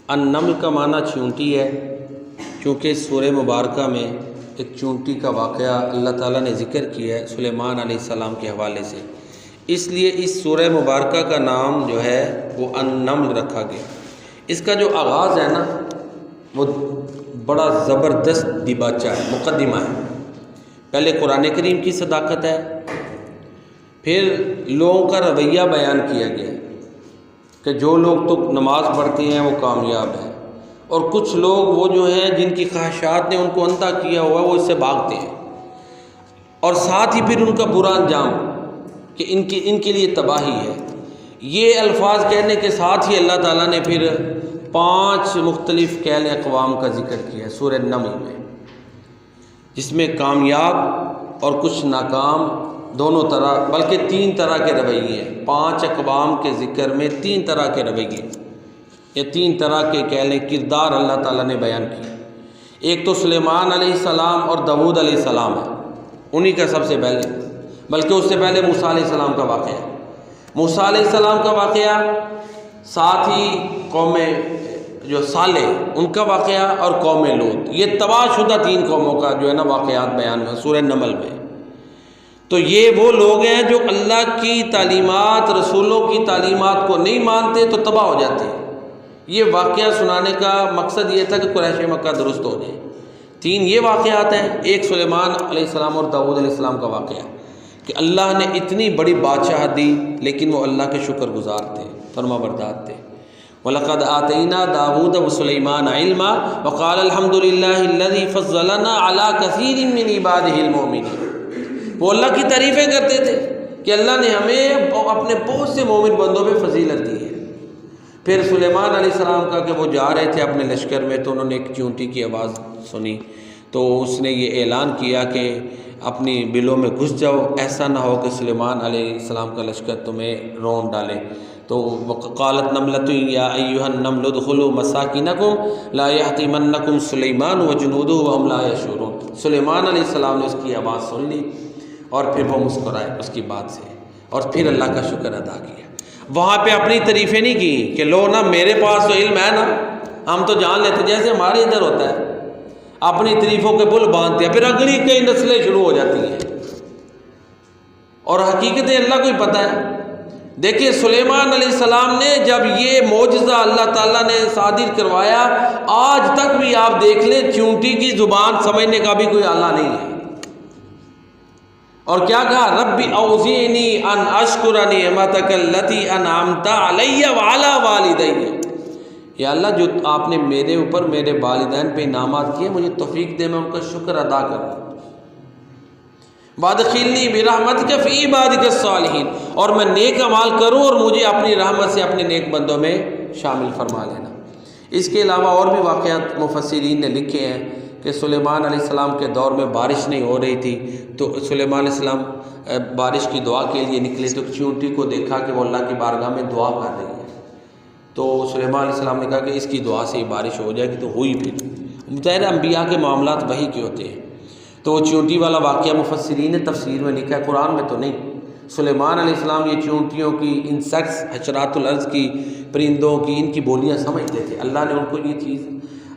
النمل کا معنی چونٹی ہے، چونکہ سورہ مبارکہ میں ایک چونٹی کا واقعہ اللہ تعالیٰ نے ذکر کیا ہے سلیمان علیہ السلام کے حوالے سے، اس لیے اس سورہ مبارکہ کا نام جو ہے وہ النمل رکھا گیا۔ اس کا جو آغاز ہے نا وہ بڑا زبردست دیباچہ ہے، مقدمہ ہے۔ پہلے قرآن کریم کی صداقت ہے، پھر لوگوں کا رویہ بیان کیا گیا کہ جو لوگ تو نماز پڑھتے ہیں وہ کامیاب ہیں، اور کچھ لوگ وہ جو ہیں جن کی خواہشات نے ان کو اندھا کیا ہوا ہے وہ اس سے بھاگتے ہیں، اور ساتھ ہی پھر ان کا برا انجام کہ ان کے لیے تباہی ہے۔ یہ الفاظ کہنے کے ساتھ ہی اللہ تعالیٰ نے پھر 5 مختلف اقوام کا ذکر کیا ہے سورہ نمل میں، جس میں کامیاب اور کچھ ناکام دونوں طرح، بلکہ 3 طرح کے رویے ہیں۔ 5 اقوام کے ذکر میں 3 طرح کے رویے یا 3 طرح کے کردار اللہ تعالیٰ نے بیان کیے۔ ایک تو سلیمان علیہ السلام اور داؤد علیہ السلام ہے، انہی کا سب سے پہلے، بلکہ اس سے پہلے موسیٰ علیہ السلام کا واقعہ ہے۔ موسیٰ علیہ السلام کا واقعہ، ساتھ ہی قوم جو صالح ان کا واقعہ، اور قوم لوط، یہ تباہ شدہ 3 قوموں کا جو ہے نا واقعات بیان ہوا سورہ نمل میں۔ تو یہ وہ لوگ ہیں جو اللہ کی تعلیمات، رسولوں کی تعلیمات کو نہیں مانتے تو تباہ ہو جاتے ہیں۔ یہ واقعہ سنانے کا مقصد یہ تھا کہ قریش مکہ درست ہو جائے۔ 3 یہ واقعات ہیں، ایک سلیمان علیہ السلام اور داؤد علیہ السلام کا واقعہ کہ اللہ نے اتنی بڑی بادشاہت دی لیکن وہ اللہ کے شکر گزار تھے، فرما بردار تھے۔ وَلَقَدْ آتَيْنَا دَاوُودَ وَسُلَيْمَانَ عِلْمًا وَقَالَ الْحَمْدُ لِلَّهِ الَّذِي فَضَّلَنَا عَلَىٰ كَثِيرٍ مِّنْ عِبَادِهِ الْمُؤْمِنِينَ۔ وہ اللہ کی تعریفیں کرتے تھے کہ اللہ نے ہمیں اپنے بہت سے مومن بندوں میں فضیلت دی ہے۔ پھر سلیمان علیہ السلام کا کہ وہ جا رہے تھے اپنے لشکر میں تو انہوں نے ایک چونٹی کی آواز سنی، تو اس نے یہ اعلان کیا کہ اپنی بلوں میں گھس جاؤ، ایسا نہ ہو کہ سلیمان علیہ السلام کا لشکر تمہیں رون ڈالے۔ تو قالت نملۃ یا ایھا النمل ادخلوا مساکنکم لا یحطمنکم سلیمان وجنودہ وہم لا یشعرون۔ سلیمان علیہ السلام نے اس کی آواز سن لی اور پھر وہ مسکرائے اس کی بات سے، اور پھر اللہ کا شکر ادا کیا۔ وہاں پہ اپنی تعریفیں نہیں کی کہ لو نا میرے پاس تو علم ہے نا، ہم تو جان لیتے، جیسے ہمارے ادھر ہوتا ہے، اپنی تعریفوں کے پل باندھتے ہیں، پھر اگلی کئی نسلیں شروع ہو جاتی ہیں، اور حقیقتیں اللہ کو ہی پتہ ہے۔ دیکھیں سلیمان علیہ السلام نے جب یہ معجزہ اللہ تعالیٰ نے صادر کروایا، آج تک بھی آپ دیکھ لیں چونٹی کی زبان سمجھنے کا بھی کوئی آلہ نہیں ہے۔ اور کیا کہا؟ رب اوزعنی ان اشکر نعمتک التی انعمت علی وعلی والدی۔ یا اللہ جو آپ نے میرے اوپر، میرے والدین پہ انعامات کیے، مجھے توفیق دے میں ان کا شکر ادا کروں۔ وادخلنی برحمتک فی عبادک الصالحین، اور میں نیک اعمال کروں اور مجھے اپنی رحمت سے اپنے نیک بندوں میں شامل فرما لینا۔ اس کے علاوہ اور بھی واقعات مفسرین نے لکھے ہیں کہ سلیمان علیہ السلام کے دور میں بارش نہیں ہو رہی تھی، تو سلیمان علیہ السلام بارش کی دعا کے لیے نکلے تو چونٹی کو دیکھا کہ وہ اللہ کی بارگاہ میں دعا کر رہی ہے، تو سلیمان علیہ السلام نے کہا کہ اس کی دعا سے ہی بارش ہو جائے گی، تو ہوئی۔ پھر ظاہر انبیاء کے معاملات وحی کے ہوتے ہیں، تو وہ چونٹی والا واقعہ مفسرین نے تفسیر میں لکھا ہے، قرآن میں تو نہیں۔ سلیمان علیہ السلام یہ چونٹیوں کی، انسیکٹس، حشرات الارض کی، پرندوں کی، ان کی بولیاں سمجھتے تھے، اللہ نے ان کو یہ چیز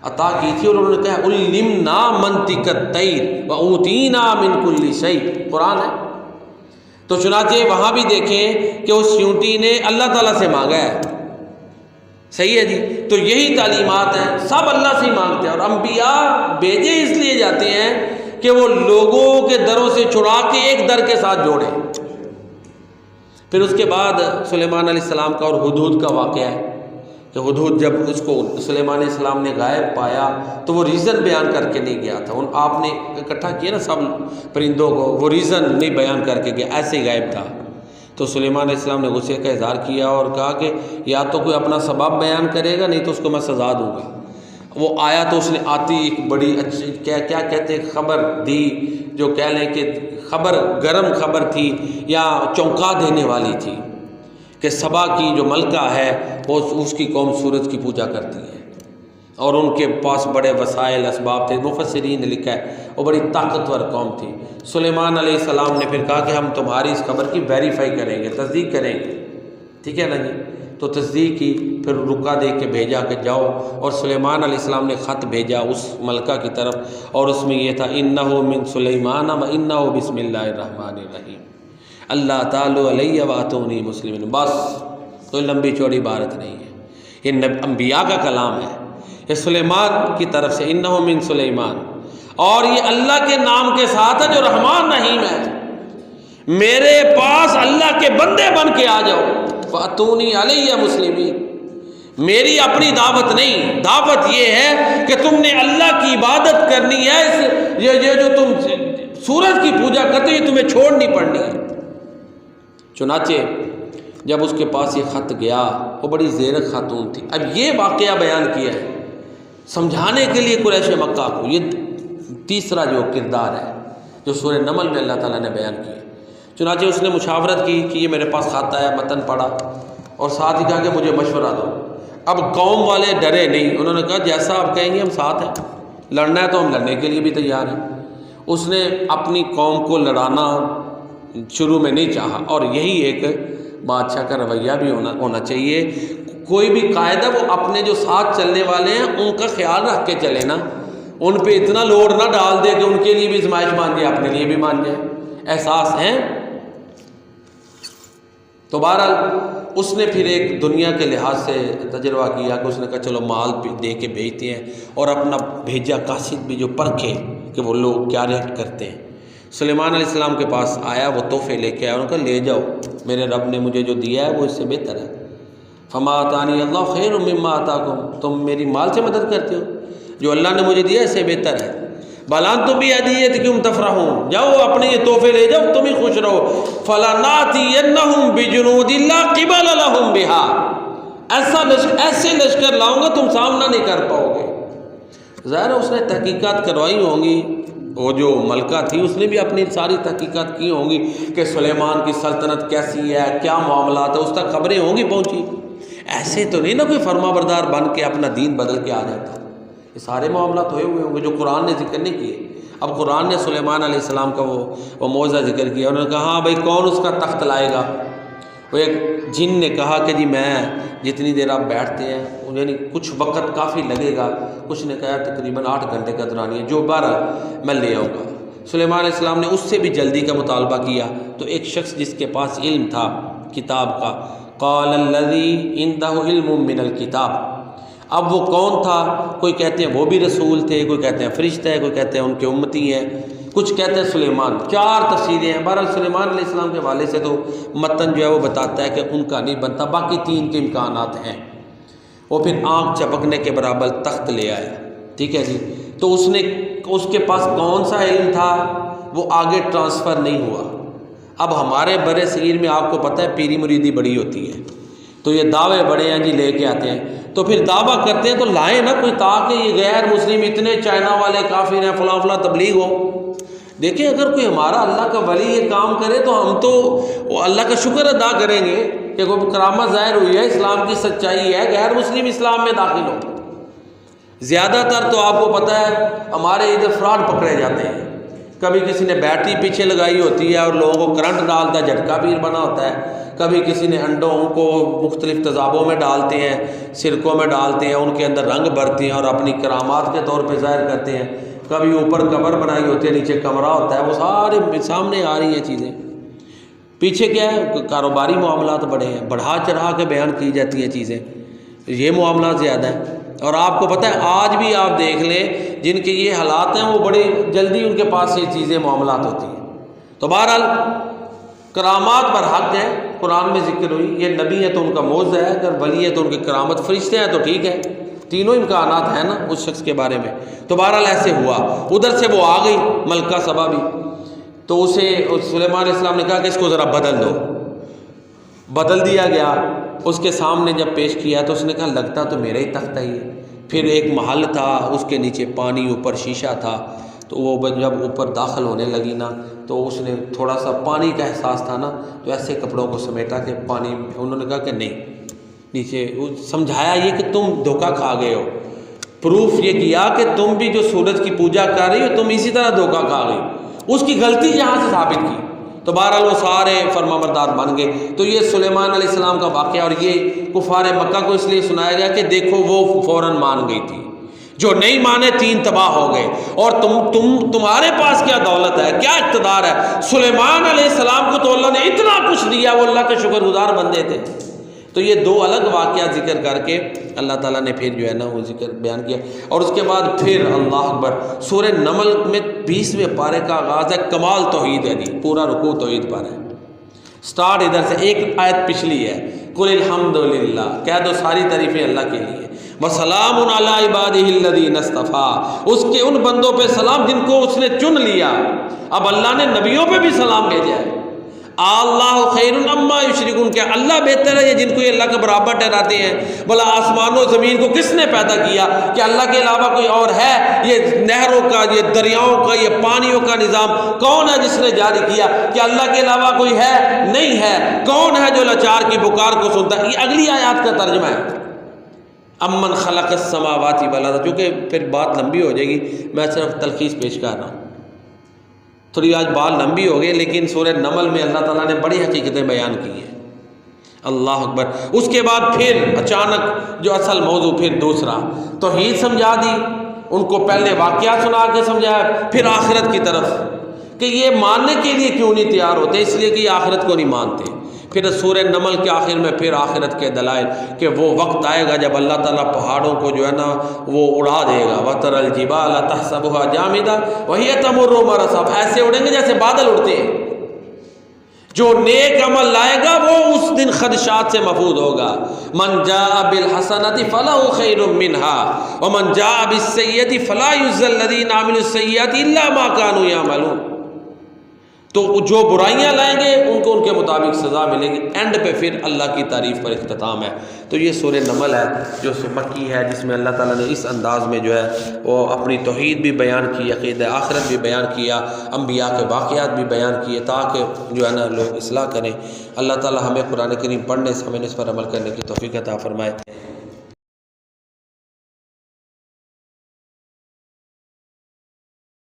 عطا کی تھی، اور انہوں نے کہا علمنا منطق الطیر واوتینا من کل شیء، قرآن ہے۔ تو چنانچہ وہاں بھی دیکھیں کہ اس چونٹی نے اللہ تعالیٰ سے مانگا ہے، صحیح ہے جی۔ تو یہی تعلیمات ہیں، سب اللہ سے ہی مانگتے ہیں، اور انبیاء بھیجے اس لیے جاتے ہیں کہ وہ لوگوں کے دروں سے چھڑا کے ایک در کے ساتھ جوڑیں۔ پھر اس کے بعد سلیمان علیہ السلام کا اور ہدہد کا واقعہ ہے کہ ہدہد جب اس کو سلیمان علیہ السلام نے غائب پایا تو وہ ریزن بیان کر کے نہیں گیا تھا، آپ نے اکٹھا کیا نا سب پرندوں کو، وہ ریزن نہیں بیان کر کے گیا، ایسے ہی غائب تھا۔ تو سلیمان علیہ السلام نے غصے کا اظہار کیا اور کہا کہ یا تو کوئی اپنا سبب بیان کرے گا، نہیں تو اس کو میں سزا دوں گا۔ وہ آیا تو اس نے آتی ایک بڑی اچھی کیا کہتے ہیں خبر دی، جو کہہ لیں کہ خبر گرم خبر تھی یا چونکا دینے والی تھی، کہ سبا کی جو ملکہ ہے وہ اس کی قوم سورج کی پوجا کرتی ہے، اور ان کے پاس بڑے وسائل اسباب تھے۔ مفسرین نے لکھا ہے وہ بڑی طاقتور قوم تھی۔ سلیمان علیہ السلام نے پھر کہا کہ ہم تمہاری اس خبر کی ویریفائی کریں گے، تصدیق کریں گے، ٹھیک ہے نا جی۔ تو تصدیق کی، پھر رکا دے کے بھیجا کہ جاؤ، اور سلیمان علیہ السلام نے خط بھیجا اس ملکہ کی طرف، اور اس میں یہ تھا انہو من سلیمان و انہو بسم اللہ الرحمن الرحیم اللہ تعالی علیہ واتونی مسلمین۔ بس کوئی لمبی چوڑی عبارت نہیں ہے، یہ انبیاء کا کلام ہے، یہ سلیمان کی طرف سے انہو من سلیمان، اور یہ اللہ کے نام کے ساتھ ہے جو رحمان رحیم ہے۔ میرے پاس اللہ کے بندے بن کے آ جاؤ، فاتونی علیہ مسلمین۔ میری اپنی دعوت نہیں، دعوت یہ ہے کہ تم نے اللہ کی عبادت کرنی ہے، یہ جو تم سورج کی پوجا کرتے ہو یہ تمہیں چھوڑنی پڑنی ہے۔ چنانچہ جب اس کے پاس یہ خط گیا، وہ بڑی زیرک خاتون تھی۔ اب یہ واقعہ بیان کیا ہے سمجھانے کے لیے قریش مکہ کو، یہ تیسرا جو کردار ہے جو سورہ نمل میں اللہ تعالیٰ نے بیان کیا۔ چنانچہ اس نے مشاورت کی کہ یہ میرے پاس خط آیا، متن پڑھا، اور ساتھ ہی کہا کہ مجھے مشورہ دو۔ اب قوم والے ڈرے نہیں، انہوں نے کہا جیسا آپ کہیں گے ہم ساتھ ہیں، لڑنا ہے تو ہم لڑنے کے لیے بھی تیار ہیں۔ اس نے اپنی قوم کو لڑانا شروع میں نہیں چاہا، اور یہی ایک بادشاہ کا رویہ بھی ہونا چاہیے۔ کوئی بھی قائد ہے وہ اپنے جو ساتھ چلنے والے ہیں ان کا خیال رکھ کے چلے نا، ان پہ اتنا لوڈ نہ ڈال دے کہ ان کے لیے بھی آزمائش مان جائے، اپنے لیے بھی مان جائے۔ احساس ہیں؟ تو بہرحال اس نے پھر ایک دنیا کے لحاظ سے تجربہ کیا کہ اس نے کہا چلو مال دے کے بھیجتے ہیں، اور اپنا بھیجا قاصد بھی جو پرکھے کہ وہ لوگ کیا ریئیکٹ کرتے ہیں۔ سلیمان علیہ السلام کے پاس آیا، وہ تحفے لے کے آیا، انہوں نے کہا لے جاؤ، میرے رب نے مجھے جو دیا ہے وہ اس سے بہتر ہے۔ فما آتانی اللہ خیر مما آتاکم، تم میری مال سے مدد کرتے ہو، جو اللہ نے مجھے دیا ہے اس سے بہتر ہے۔ بل انتم بہدیتکم تفرحون، جاؤ اپنے یہ تحفے لے جاؤ، تم ہی خوش رہو۔ فلناتینہم بجنود لا قبل لہم بہا، ایسے لشکر لاؤں گا تم سامنا نہیں کر پاؤ گے۔ ظاہر ہے اس نے تحقیقات کروائی ہوں گی، وہ جو ملکہ تھی اس نے بھی اپنی ساری تحقیقات کی ہوں گی کہ سلیمان کی سلطنت کیسی ہے، کیا معاملات ہے، اس تک خبریں ہوں گی پہنچی۔ ایسے تو نہیں نا کوئی فرما بردار بن کے اپنا دین بدل کے آ جاتا، یہ سارے معاملات ہوئے ہوں گے جو قرآن نے ذکر نہیں کیے۔ اب قرآن نے سلیمان علیہ السلام کا وہ معجزہ ذکر کیا، انہوں نے کہا ہاں بھائی کون اس کا تخت لائے گا؟ وہ ایک جن نے کہا کہ جی میں جتنی دیر آپ بیٹھتے ہیں یعنی کچھ وقت کافی لگے گا، کچھ نے کہا تقریباً 8 گھنٹے کا دورانی ہے، جو 12 میں لے آؤں گا۔ سلیمان علیہ السلام نے اس سے بھی جلدی کا مطالبہ کیا، تو ایک شخص جس کے پاس علم تھا کتاب کا، قال الذی عندہ علم من الکتاب، اب وہ کون تھا؟ کوئی کہتے ہیں وہ بھی رسول تھے، کوئی کہتے ہیں فرشتہ ہے، کوئی کہتے ہیں ان کے امتی ہیں، کچھ کہتے ہیں سلیمان، 4 تفسیریں ہیں۔ بہرحال سلیمان علیہ السلام کے حوالے سے تو متن جو ہے وہ بتاتا ہے کہ ان کا نہیں بنتا، باقی 3 کے امکانات ہیں۔ وہ پھر آنکھ چپکنے کے برابر تخت لے آیا، ٹھیک ہے جی۔ تو اس کے پاس کون سا علم تھا وہ آگے ٹرانسفر نہیں ہوا۔ اب ہمارے برے صغیر میں آپ کو پتہ ہے پیری مریدی بڑی ہوتی ہے، تو یہ دعوے بڑے ہیں جی، لے کے آتے ہیں، تو پھر دعویٰ کرتے ہیں تو لائیں نا کوئی، تاکہ یہ غیر مسلم اتنے چائنا والے کافر ہیں، فلاں فلاں تبلیغ ہو۔ دیکھیں اگر کوئی ہمارا اللہ کا ولی یہ کام کرے تو ہم تو اللہ کا شکر ادا کریں گے کہ کوئی کرامت ظاہر ہوئی ہے، اسلام کی سچائی ہے، غیر مسلم اسلام میں داخل ہو۔ زیادہ تر تو آپ کو پتہ ہے ہمارے ادھر فراڈ پکڑے جاتے ہیں، کبھی کسی نے بیٹری پیچھے لگائی ہوتی ہے اور لوگوں کو کرنٹ ڈالتا ہے، جھٹکا پیر بنا ہوتا ہے، کبھی کسی نے انڈوں کو مختلف تیزابوں میں ڈالتے ہیں، سرکوں میں ڈالتے ہیں، ان کے اندر رنگ بھرتے ہیں اور اپنی کرامات کے طور پہ ظاہر کرتے ہیں، کبھی اوپر قبر بنائی ہوتی ہے، نیچے کمرہ ہوتا ہے، وہ سارے سامنے آ رہی ہیں چیزیں۔ پیچھے کیا ہے؟ کاروباری معاملات بڑے ہیں، بڑھا چڑھا کے بیان کی جاتی ہیں چیزیں، یہ معاملات زیادہ ہیں۔ اور آپ کو پتہ ہے آج بھی آپ دیکھ لیں جن کے یہ حالات ہیں وہ بڑی جلدی ان کے پاس یہ چیزیں معاملات ہوتی ہیں۔ تو بہرحال کرامات پر حق ہے، قرآن میں ذکر ہوئی، یہ نبی ہے تو ان کا معجزہ ہے، اگر ولی ہے تو ان کی کرامت، فرشتے ہیں تو ٹھیک ہے، تینوں امکانات ہیں نا اس شخص کے بارے میں۔ تو بہرحال ایسے ہوا، ادھر سے وہ آ گئی ملکہ سبا بھی، تو اسے سلیمان علیہ السلام نے کہا کہ اس کو ذرا بدل دو، بدل دیا گیا۔ اس کے سامنے جب پیش کیا تو اس نے کہا لگتا تو میرا ہی تخت ہے یہ۔ پھر ایک محل تھا، اس کے نیچے پانی، اوپر شیشہ تھا، تو وہ جب اوپر داخل ہونے لگی نا تو اس نے تھوڑا سا پانی کا احساس تھا نا، تو ایسے کپڑوں کو سمیٹا کہ پانی، انہوں نے کہا کہ نہیں نیچے، سمجھایا یہ کہ تم دھوکہ کھا گئے ہو، پروف یہ کیا کہ تم بھی جو سورج کی پوجا کر رہی ہو تم اسی طرح دھوکہ کھا گئی، اس کی غلطی یہاں سے ثابت کی تو بہرحال وہ سارے فرمانبردار بن گئے۔ تو یہ سلیمان علیہ السلام کا واقعہ، اور یہ کفار مکہ کو اس لیے سنایا گیا کہ دیکھو وہ فوراً مان گئی تھی، جو نہیں مانے تین تباہ ہو گئے۔ اور تمہارے پاس کیا دولت ہے، کیا اقتدار ہے؟ سلیمان علیہ السلام کو تو اللہ نے اتنا کچھ دیا، وہ اللہ کے شکر گزار بندے تھے۔ تو یہ دو الگ واقعات ذکر کر کے اللہ تعالیٰ نے پھر جو ہے نا وہ ذکر بیان کیا۔ اور اس کے بعد پھر اللہ اکبر، سورہ نمل میں 20ویں پارے کا آغاز ہے، کمال توحید ہے جی، پورا رکوع توحید پر ہے۔ سٹارٹ ادھر سے، ایک آیت پچھلی ہے، قل الحمدللہ، کہہ دو ساری تعریفیں اللہ کے لیے، وسلام علی عبادہ الذین اصطفیٰ، اس کے ان بندوں پہ سلام جن کو اس نے چن لیا۔ اب اللہ نے نبیوں پہ بھی سلام بھیجا ہے۔ اللہ خیر اما یشرکون، کیا اللہ بہتر ہے یہ جن کو یہ اللہ کے برابر ٹھہراتے ہیں؟ بھلا آسمان و زمین کو کس نے پیدا کیا؟ کہ اللہ کے علاوہ کوئی اور ہے؟ یہ نہروں کا، یہ دریاؤں کا، یہ پانیوں کا نظام کون ہے جس نے جاری کیا؟ کہ اللہ کے علاوہ کوئی ہے؟ نہیں ہے۔ کون ہے جو لاچار کی پکار کو سنتا ہے؟ یہ اگلی آیات کا ترجمہ ہے، امن خلق السماوات والارض۔ چونکہ پھر بات لمبی ہو جائے گی، میں صرف تلخیص پیش کر رہا ہوں، تھوڑی آج بات لمبی ہو گئی، لیکن سورہ نمل میں اللہ تعالیٰ نے بڑی حقیقتیں بیان کی ہیں۔ اللہ اکبر۔ اس کے بعد پھر اچانک جو اصل موضوع پھر دوسرا، توحید سمجھا دی ان کو، پہلے واقعات سنا کے سمجھایا، پھر آخرت کی طرف کہ یہ ماننے کے لیے کیوں نہیں تیار ہوتے، اس لیے کہ یہ آخرت کو نہیں مانتے۔ پھر سورہ نمل کے آخر میں پھر آخرت کے دلائل کہ وہ وقت آئے گا جب اللہ تعالیٰ پہاڑوں کو جو ہے نا وہ اڑا دے گا، وَتَرَى الْجِبَالَ تَحْسَبُهَا جَامِدَةً وَهِيَ تَمُرُّ مَرَّ السَّحَابِ، ایسے اڑیں گے جیسے بادل اڑتے ہیں۔ جو نیک عمل لائے گا وہ اس دن خدشات سے محفوظ ہوگا۔ من جاء بالحسنۃ فلہ خیر منها ومن جاء بالسیئۃ فلا یجزی الذین عملوا السیئات الا ما كانوا یعملون۔ تو جو برائیاں لائیں گے ان کو ان کے مطابق سزا ملے گی۔ اینڈ پہ پھر اللہ کی تعریف پر اختتام ہے۔ تو یہ سورہ نمل ہے جو مکی ہے، جس میں اللہ تعالیٰ نے اس انداز میں جو ہے وہ اپنی توحید بھی بیان کی، عقیدہ آخرت بھی بیان کیا، انبیاء کے واقعات بھی بیان کیے، تاکہ جو ہے نا لوگ اصلاح کریں۔ اللہ تعالیٰ ہمیں قرآن کریم پڑھنے، سمجھنے، اس پر عمل کرنے کی توفیق عطا فرمائے۔